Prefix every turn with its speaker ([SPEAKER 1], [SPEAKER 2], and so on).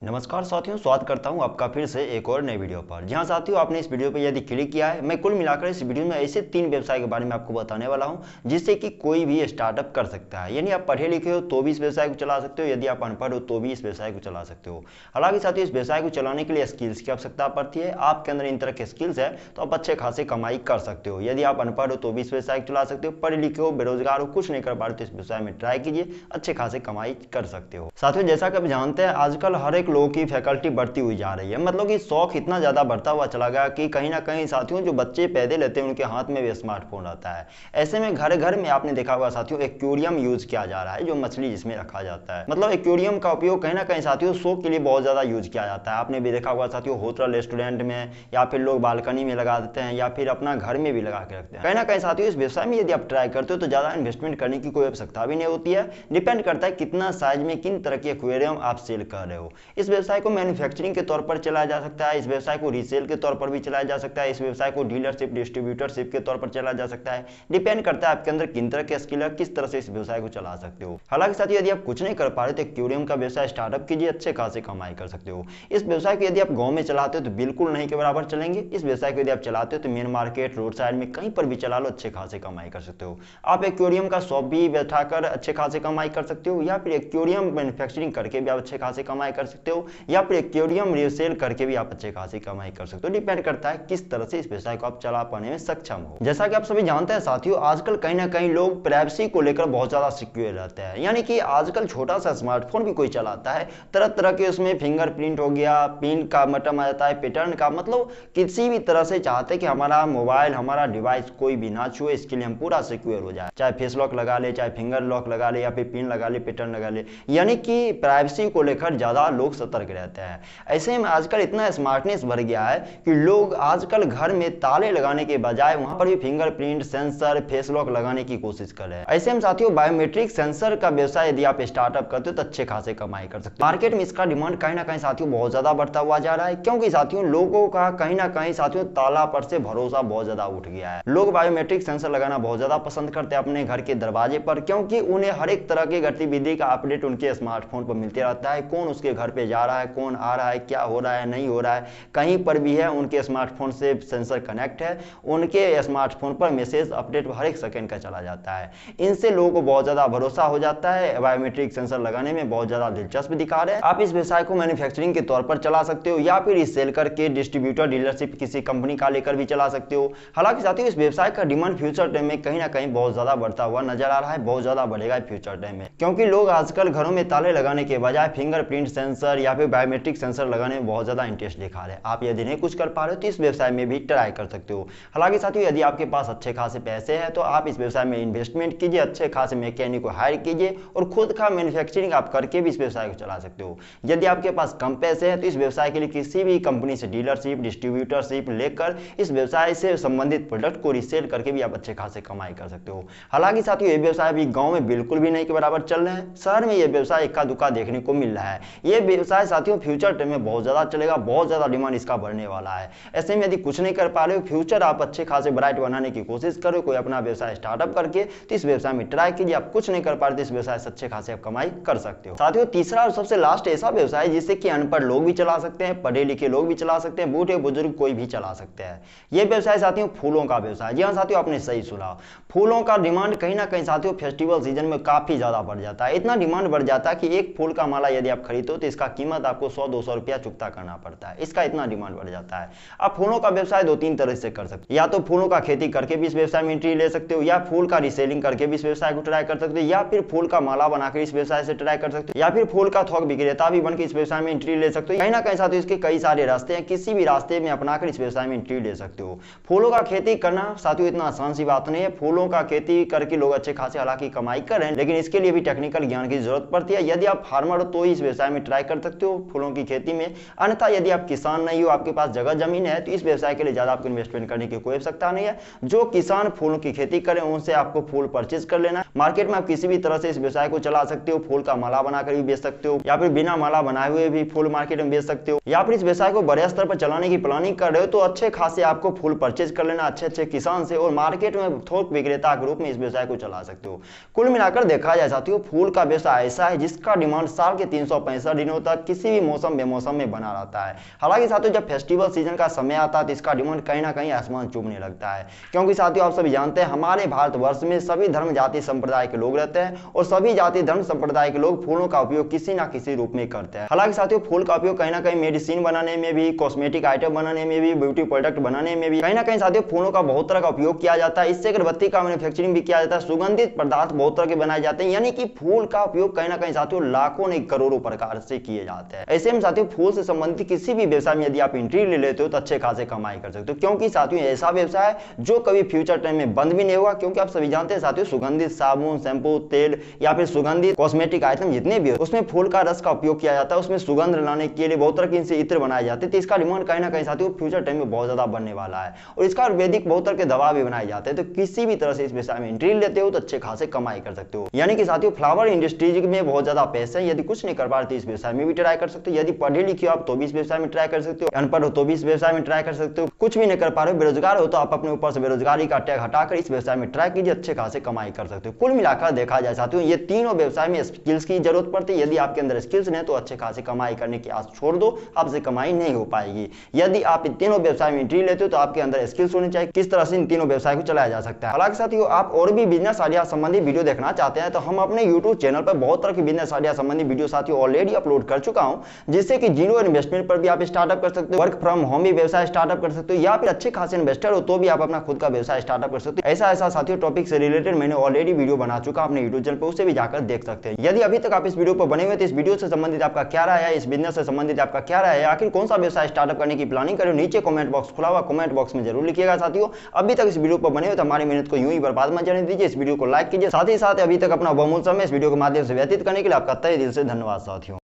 [SPEAKER 1] नमस्कार साथियों, स्वागत करता हूं आपका फिर से एक और नई वीडियो पर। जहां साथियों आपने इस वीडियो पर यदि क्लिक किया है, मैं कुल मिलाकर इस वीडियो में ऐसे 3 व्यवसाय के बारे में आपको बताने वाला हूं जिससे कि कोई भी स्टार्टअप कर सकता है। यानी आप पढ़े लिखे हो तो भी इस व्यवसाय को चला सकते हो, यदि आप अनपढ़ हो तो भी इस व्यवसाय को चला सकते हो। हालांकि साथियों इस व्यवसाय को चलाने के लिए स्किल्स की आवश्यकता पड़ती है। आपके अंदर इन तरह के स्किल्स है तो आप अच्छे खासे कमाई कर सकते हो। यदि आप अनपढ़ हो तो भी इस व्यवसाय को चला सकते हो, पढ़े लिखे हो, बेरोजगार हो, कुछ नहीं कर पा रहे तो इस व्यवसाय में ट्राई कीजिए, अच्छे खासे कमाई कर सकते हो। साथियों जैसा कि आप जानते हैं आजकल हर एक लोगों की फैकल्टी बढ़ती हुई जा रही है। मतलब कि शौक इतना ज़्यादा बढ़ता हुआ चला गया कि कहीं ना कहीं साथियों जो बच्चे पैदे लेते हैं उनके हाथ में भी स्मार्टफोन रहता है। ऐसे में घर घर में आपने देखा होगा साथियों एक्वेरियम यूज किया जा रहा है, जो मछली जिसमें रखा जाता है। मतलब एक्वेरियम का उपयोग कहीं ना कहीं साथियों शो के लिए बहुत ज़्यादा यूज किया जाता है। आपने भी देखा होगा साथियों होटल रेस्टोरेंट में या फिर लोग बालकनी में लगा देते हैं या फिर अपना घर में भी लगा के रखते हैं। कहीं ना कहीं साथियों इस व्यवसाय में यदि आप ट्राई करते हो तो ज़्यादा इन्वेस्टमेंट करने की कोई आवश्यकता भी नहीं होती है। डिपेंड करता है कितना साइज में किन तरह के एक्वेरियम आप सेल कर रहे हो। इस व्यवसाय को मैन्युफैक्चरिंग के तौर पर चलाया जा सकता है, इस व्यवसाय को रीसेल के तौर पर भी चलाया जा सकता है, इस व्यवसाय को डीलरशिप डिस्ट्रीब्यूटरशिप के तौर पर चलाया जा सकता है। डिपेंड करता है आपके अंदर किन तरह के स्किल है, किस तरह से इस व्यवसाय को चला सकते हो। हालांकि साथियों यदि आप कुछ नहीं कर पा रहे तो एक्वेरियम का व्यवसाय स्टार्टअप कीजिए, अच्छे खासे कमाई कर सकते हो। इस व्यवसाय को यदि आप गांव में चलाते हो तो बिल्कुल नहीं के बराबर चलेंगे। इस व्यवसाय को यदि आप चलाते हो तो मेन मार्केट रोड साइड में कहीं पर भी चला लो, अच्छे खासे कमाई कर सकते हो। आप एक्वेरियम का शॉप भी बैठाकर अच्छे खासे कमाई कर सकते हो, या फिर एक्वेरियम मैन्युफैक्चरिंग करके भी आप अच्छे खासे कमाई कर सकते हो, या फिर एक्वेरियम रीसेल करके भी आप अच्छे खासी कमाई कर सकते हो। डिपेंड करता है किस तरह से इस व्यवसाय को आप चला पाने में सक्षम हो। जैसा कि आप सभी जानते हैं साथियों आजकल कहीं ना कहीं लोग प्राइवेसी को लेकर बहुत ज्यादा सिक्योर रहते हैं। यानी कि आजकल छोटा सा स्मार्टफोन भी कोई चलाता है, तरह तरह के उसमें फिंगरप्रिंट हो गया, पिन का बटन आ जाता है, पैटर्न का, मतलब किसी भी तरह से चाहते कि हमारा मोबाइल हमारा डिवाइस कोई भी ना छुए, इसके लिए हम पूरा सिक्योर हो जाए। चाहे फेस लॉक लगा ले, चाहे फिंगर लॉक लगा ले, या फिर पिन लगा ले, पैटर्न लगा ले। यानी कि प्राइवेसी को लेकर ज्यादा लोग सतर्क रहते हैं। ऐसे में आजकल इतना स्मार्टनेस बढ़ गया है कि लोग आजकल घर में ताले लगाने के बजाय वहां पर भी फिंगरप्रिंट सेंसर फेस लॉक लगाने की कोशिश कर रहे हैं। ऐसे में साथियों बायोमेट्रिक सेंसर का व्यवसाय यदि आप स्टार्टअप करते हो तो अच्छे खासे कमाई कर सकते हो। मार्केट में इसका डिमांड कहीं ना कहीं साथियों बहुत ज्यादा बढ़ता हुआ जा रहा है, क्योंकि साथियों लोगों का कहीं ना कहीं साथियों ताला पर से भरोसा बहुत ज्यादा उठ गया है। लोग बायोमेट्रिक सेंसर लगाना बहुत ज्यादा पसंद करते हैं अपने घर के दरवाजे पर, क्योंकि उन्हें हर एक तरह की गतिविधि का अपडेट उनके स्मार्टफोन पर मिलते रहता है। कौन उसके घर पे जा रहा है, कौन आ रहा है, क्या हो रहा है, नहीं हो रहा है, कहीं पर भी है उनके स्मार्टफोन से सेंसर कनेक्ट है, उनके स्मार्टफोन पर मैसेज अपडेट हर एक सेकंड का चला जाता है। इनसे लोगों को बहुत ज्यादा भरोसा हो जाता है, बायोमेट्रिक सेंसर लगाने में बहुत ज्यादा दिलचस्प दिखा रहे हैं। आप इस व्यवसाय को मैन्युफैक्चरिंग के तौर पर चला सकते हो, या फिर इस सेल करके डिस्ट्रीब्यूटर डीलरशिप किसी कंपनी का लेकर भी चला सकते हो। हालांकि साथियों इस व्यवसाय का डिमांड फ्यूचर टाइम में कहीं ना कहीं बहुत ज्यादा बढ़ता हुआ नजर आ रहा है, बहुत ज्यादा बढ़ेगा फ्यूचर टाइम में, क्योंकि लोग आजकल घरों में ताले लगाने के बजाय फिंगरप्रिंट सेंसर या फिर बायोमेट्रिक सेंसर लगाने में बहुत ज्यादा इंटरेस्ट दिखा रहे हैं। आप यदि नहीं कुछ कर पा रहे हो तो इस व्यवसाय में भी ट्राई कर सकते हो। हालांकि साथियों यदि आपके पास अच्छे खासे पैसे हैं तो आप इस व्यवसाय में इन्वेस्टमेंट कीजिए, अच्छे खासे मैकेनिक को हायर कीजिए और खुद का मैन्युफैक्चरिंग आप करके भी इस व्यवसाय को चला सकते हो। यदि आपके पास कम पैसे हैं तो इस व्यवसाय के लिए किसी भी कंपनी से डीलरशिप डिस्ट्रीब्यूटरशिप लेकर इस व्यवसाय से संबंधित प्रोडक्ट को रीसेल करके भी आप अच्छे खासे कमाई कर सकते हो। हालांकि साथियों ये व्यवसाय अभी गांव में बिल्कुल भी नहीं के बराबर चल रहे हैं, शहर में ये व्यवसाय इक्का दुक्का देखने को मिल रहा है। ये व्यवसाय साथियों फ्यूचर टाइम में बहुत ज्यादा चलेगा, बहुत ज्यादा डिमांड इसका बढ़ने वाला है। ऐसे में यदि कुछ नहीं कर पा रहे हो, फ्यूचर आप अच्छे खासे ब्राइट बनाने की कोशिश करो, कोई अपना व्यवसाय स्टार्टअप करके, तो इस व्यवसाय में ट्राई कीजिए। आप कुछ नहीं कर पा रहे तो इस व्यवसाय से अच्छे खासे आप कमाई कर सकते हो। साथियों तीसरा और सबसे लास्ट ऐसा व्यवसाय जिससे कि अनपढ़ लोग भी चला सकते हैं, पढ़े लिखे लोग भी चला सकते हैं, बूढ़े बुजुर्ग कोई भी चला सकते हैं। यह व्यवसाय साथियों फूलों का व्यवसाय। जी हाँ साथियों आपने सही सुना, फूलों का डिमांड कहीं ना कहीं साथियों फेस्टिवल सीजन में काफी ज्यादा बढ़ जाता है। इतना डिमांड बढ़ जाता है कि एक फूल का माला यदि आप खरीदो तो इसका कीमत आपको 100-200 रुपया चुकता करना पड़ता है। इसका इतना डिमांड बढ़ जाता है। आप फूलों का व्यवसाय 2-3 तरह से कर सकते हो, या तो फूलों का खेती करके भी इस व्यवसाय में एंट्री ले सकते हो, या फूल का रीसेलिंग करके भी इस व्यवसाय को ट्राई कर सकते हो, या फिर फूल का माला बनाकर इस व्यवसाय से ट्राई कर सकते हो, या फिर फूल का थोक विक्रेता भी बनकर इस व्यवसाय में एंट्री ले सकते हो। कहीं ना कहीं साथियों इसके कई सारे रास्ते हैं, किसी भी रास्ते में अपनाकर इस व्यवसाय में एंट्री ले सकते हो। फूलों का खेती करना साथियों इतना आसान सी बात नहीं है। फूलों का खेती करके लोग अच्छे खासे हालांकि कमाई कर रहे हैं, लेकिन इसके लिए भी टेक्निकल ज्ञान की जरूरत पड़ती है। यदि आप फार्मर हो तो इस व्यवसाय में ट्राई कर सकते हो फूलों की खेती में, अन्यथा यदि आप किसान नहीं हो, आपके पास जगह जमीन है, तो इस व्यवसाय के लिए ज्यादा आपको इन्वेस्टमेंट करने की कोई आवश्यकता नहीं है। जो किसान फूलों की खेती करें उनसे आपको फूल परचेज कर लेना। मार्केट में आप किसी भी तरह से इस व्यवसाय को चला सकते हो, फूल का माला बनाकर भी बेच सकते हो, या फिर बिना माला बनाए हुए भी फूल मार्केट में बेच सकते हो, या फिर इस व्यवसाय को बड़े स्तर पर चलाने की प्लानिंग कर रहे हो तो अच्छे खासे आपको फूल परचेज कर लेना अच्छे अच्छे किसान से, और मार्केट में थोक विक्रेता के रूप में इस व्यवसाय को चला सकते हो। कुल मिलाकर देखा जाए साथियों फूल का व्यवसाय ऐसा है जिसका डिमांड साल के 365 दिन होता हमेशा किसी भी मौसम बेमौसम में बना रहता है। हालांकि साथियों जब फेस्टिवल सीजन का समय आता है तो इसका डिमांड कहीं ना कहीं आसमान चूमने लगता है, क्योंकि साथियों आप सभी जानते हैं हमारे भारतवर्ष में सभी धर्म जाति संप्रदाय के लोग रहते हैं और सभी जाति धर्म संप्रदाय के लोग फूलों का उपयोग किसी ना किसी रूप में करते हैं। हालांकि साथियों फूल का उपयोग कहीं ना कहीं मेडिसिन बनाने में भी, कॉस्मेटिक आइटम बनाने में भी, ब्यूटी प्रोडक्ट बनाने में भी कहीं ना कहीं साथियों फूलों का बहुत तरह का उपयोग किया जाता है। इससे अगरबत्ती का मैन्युफैक्चरिंग भी किया जाता है, सुगंधित पदार्थ बहुत तरह के बनाए जाते हैं, यानी कि फूल का उपयोग कहीं ना कहीं साथियों लाखों नहीं करोड़ों प्रकार से किए जाते हैं। ऐसे में साथियों फूल से संबंधित किसी भी व्यवसाय में यदि आप एंट्री ले लेते हो तो अच्छे खासे कमाई कर सकते हो, क्योंकि साथियों ऐसा व्यवसाय है जो कभी फ्यूचर टाइम में बंद भी नहीं होगा। क्योंकि आप सभी जानते हैं साथियों सुगंधित साबुन, शैम्पू, तेल या फिर सुगंधित कॉस्मेटिक आइटम जितने भी हो उसमें फूल का रस का उपयोग किया जाता है, उसमें सुगंध लाने के लिए बहुत तरह के इनसे इत्र बनाए जाते हैं। तो इसका डिमांड कहीं ना कहीं साथियों फ्यूचर टाइम में बहुत ज्यादा बढ़ने वाला है और इसका आयुर्वेदिक बहुत तरह के दवा भी बनाए जाते हैं। तो किसी भी तरह से इस व्यवसाय में एंट्री लेते हो तो अच्छे खासे कमाई कर सकते हो। यानी कि साथियों फ्लावर इंडस्ट्रीज में बहुत ज्यादा पैसा है। यदि कुछ नहीं कर पा रहे इस व्यवसाय में भी ट्राई कर सकते हो। यदि पढ़े लिखे हो आप तो भी इस व्यवसाय में ट्राई कर सकते हो, अनपढ़ हो तो भी इस व्यवसाय में ट्राई कर सकते हो, कुछ भी नहीं कर पा रहे हो, बेरोजगार हो तो आप अपने ऊपर से बेरोजगारी का टैग हटाकर इस व्यवसाय में ट्राई कीजिए, अच्छे खासे कमाई कर सकते हो। कुल मिलाकर देखा जाए साथियों ये तीनों व्यवसाय में स्किल्स की जरूरत पड़ती है। यदि आपके अंदर स्किल्स नहीं तो अच्छे खासे कमाई करने की आस छोड़ दो, आपसे कमाई नहीं हो पाएगी। यदि आप इन तीनों व्यवसाय में एंट्री लेते हो तो आपके अंदर स्किल्स होनी चाहिए, किस तरह से इन तीनों व्यवसाय को चलाया जा सकता है। हालांकि साथियों आप और भी बिजनेस आइडिया संबंधी वीडियो देखना चाहते हैं तो हम अपने यूट्यूब चैनल पर बहुत तरह की बिजनेस आइडिया संबंधी वीडियो साथियों ऑलरेडी अपलोड कर चुका हूं, जिससे कि जीरो इन्वेस्टमेंट पर भी आप स्टार्टअप कर सकते हो, वर्क फ्रॉम होम भी व्यवसाय स्टार्टअप कर सकते हो, या फिर अच्छे खासे इन्वेस्टर हो तो भी आप अपना खुद का व्यवसाय स्टार्टअप कर सकते हो। ऐसा साथियों टॉपिक से रिलेटेड मैंने ऑलरेडी वीडियो बना चुका अपने यूट्यूब चैनल पर, उसे भी जाकर देख सकते हैं। यदि अभी तक आप इस वीडियो पर बने हुए तो इस वीडियो से संबंधित आपका क्या राय है, इस बिजनेस से संबंधित आपका क्या राय है, आखिर कौन सा व्यवसाय स्टार्टअप करने की प्लानिंग करें, नीचे कमेंट बॉक्स खुला हुआ, कमेंट बॉक्स में जरूर लिखिएगा। साथियों अभी तक इस वीडियो पर बने हुए तो हमारी मेहनत को यूं ही बर्बाद मत जाने दीजिए, इस वीडियो को लाइक कीजिए, साथ ही साथ अभी तक अपना बहुमूल्य समय इस वीडियो के माध्यम से व्यतीत करने के लिए आपका तहे दिल से धन्यवाद साथियों।